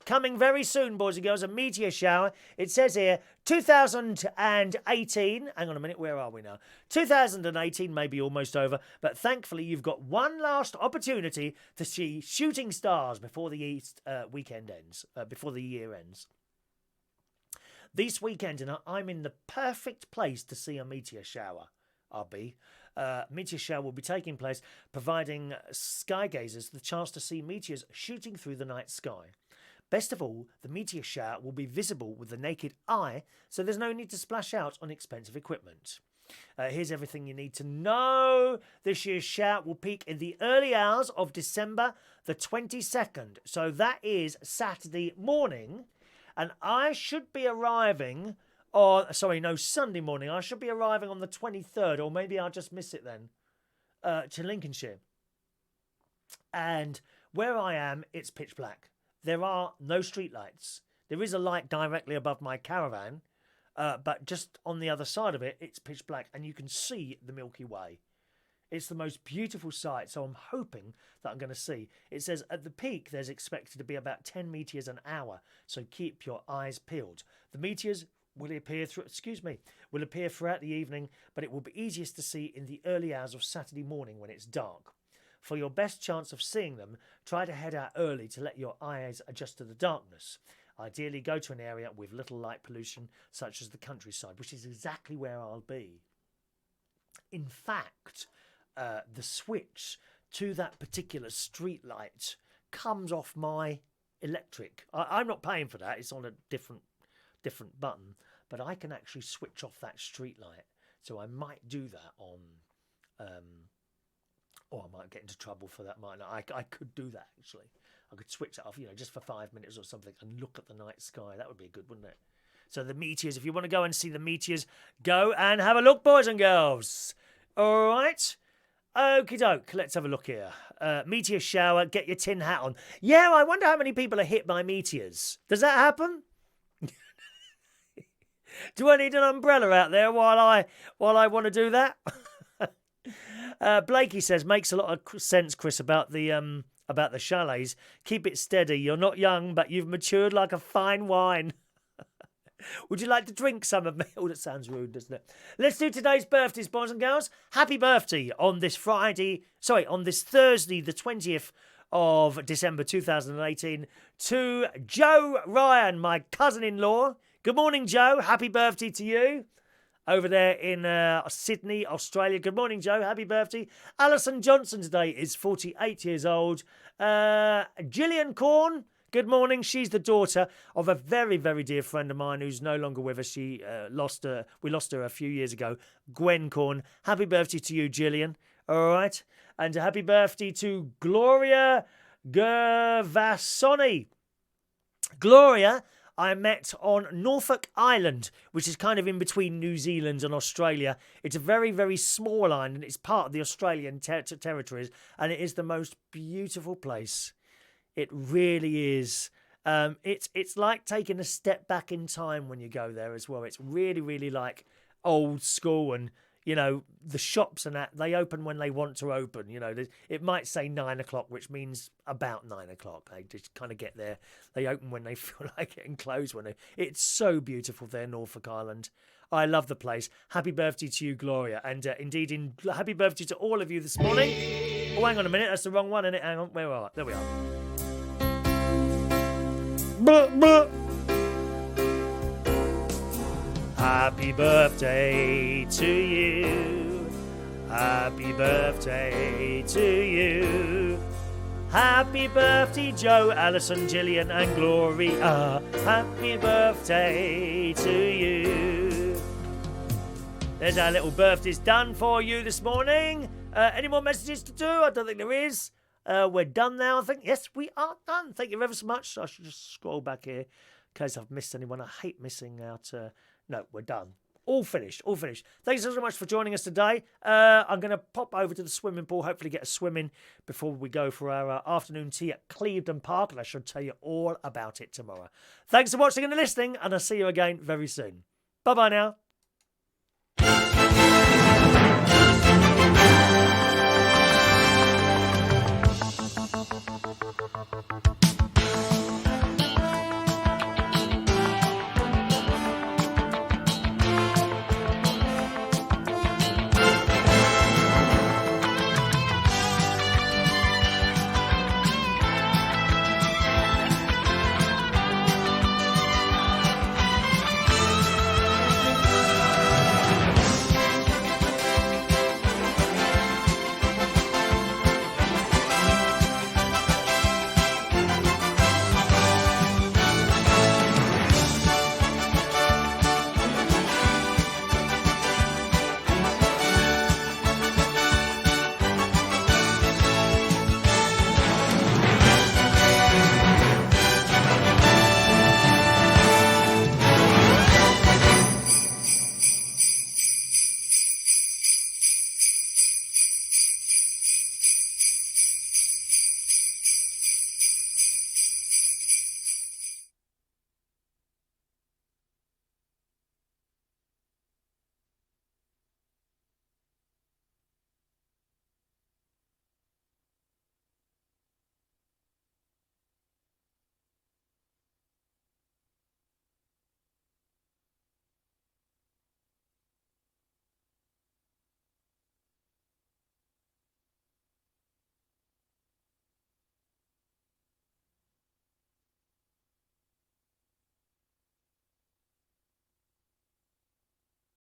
coming very soon, boys and girls. A meteor shower. It says here 2018. Hang on a minute. Where are we now? 2018 may be almost over, but thankfully you've got one last opportunity to see shooting stars before the weekend ends. Before the year ends. This weekend, and I'm in the perfect place to see a meteor shower. Meteor shower will be taking place, providing sky gazers the chance to see meteors shooting through the night sky. Best of all, the meteor shower will be visible with the naked eye, so there's no need to splash out on expensive equipment. Here's everything you need to know. This year's shower will peak in the early hours of December the 22nd. So that is Saturday morning. And I should be arriving on... Sunday morning. I should be arriving on the 23rd, or maybe I'll just miss it then, to Lincolnshire. And where I am, it's pitch black. There are no street lights. There is a light directly above my caravan, but just on the other side of it, it's pitch black, and you can see the Milky Way. It's the most beautiful sight, so I'm hoping that I'm going to see. It says at the peak there's expected to be about 10 meteors an hour, so keep your eyes peeled. The meteors will appear throughout the evening, but it will be easiest to see in the early hours of Saturday morning when it's dark. For your best chance of seeing them, try to head out early to let your eyes adjust to the darkness. Ideally, go to an area with little light pollution, such as the countryside, which is exactly where I'll be. In fact, the switch to that particular street light comes off my electric. I'm not paying for that. It's on a different button, but I can actually switch off that street light. So I might do that on... I might get into trouble for that, mightn't I? I could do that, actually. I could switch it off, just for 5 minutes or something and look at the night sky. That would be good, wouldn't it? So the meteors, if you want to go and see the meteors, go and have a look, boys and girls. All right? Okie doke, let's have a look here. Meteor shower, get your tin hat on. Yeah, I wonder how many people are hit by meteors. Does that happen? Do I need an umbrella out there while I want to do that? Blakey says, makes a lot of sense, Chris, about the chalets. Keep it steady. You're not young, but you've matured like a fine wine. Would you like to drink some of me? Oh, that sounds rude, doesn't it? Let's do today's birthdays, boys and girls. Happy birthday on this Thursday, the 20th of December 2018 to Joe Ryan, my cousin-in-law. Good morning, Joe. Happy birthday to you. Over there in Sydney, Australia. Good morning, Joe. Happy birthday. Alison Johnson today is 48 years old. Gillian Quorn, good morning. She's the daughter of a very, very dear friend of mine who's no longer with us. We lost her a few years ago. Gwen Quorn. Happy birthday to you, Gillian. All right. And happy birthday to Gloria Gervasoni. Gloria, I met on Norfolk Island, which is kind of in between New Zealand and Australia. It's a very, very small island, and it's part of the Australian territories, and it is the most beautiful place. It really is. It's like taking a step back in time when you go there as well. It's really, really like old school, and the shops and that, they open when they want to open. It might say 9 o'clock, which means about 9 o'clock. They just kind of get there. They open when they feel like it and close when it's so beautiful there, Norfolk Island. I love the place. Happy birthday to you, Gloria. And indeed, happy birthday to all of you this morning. Oh, hang on a minute. That's the wrong one, isn't it? Hang on. Where are we? There we are. Happy birthday to you. Happy birthday to you. Happy birthday, Joe, Alison, Gillian and Gloria. Happy birthday to you. There's our little birthdays done for you this morning. Any more messages to do? I don't think there is. We're done now, I think. Yes, we are done. Thank you ever so much. I should just scroll back here in case I've missed anyone. I hate missing out. No, we're done. All finished. Thanks so much for joining us today. I'm going to pop over to the swimming pool, hopefully get a swim in before we go for our afternoon tea at Clevedon Park, and I shall tell you all about it tomorrow. Thanks for watching and listening, and I'll see you again very soon. Bye-bye now.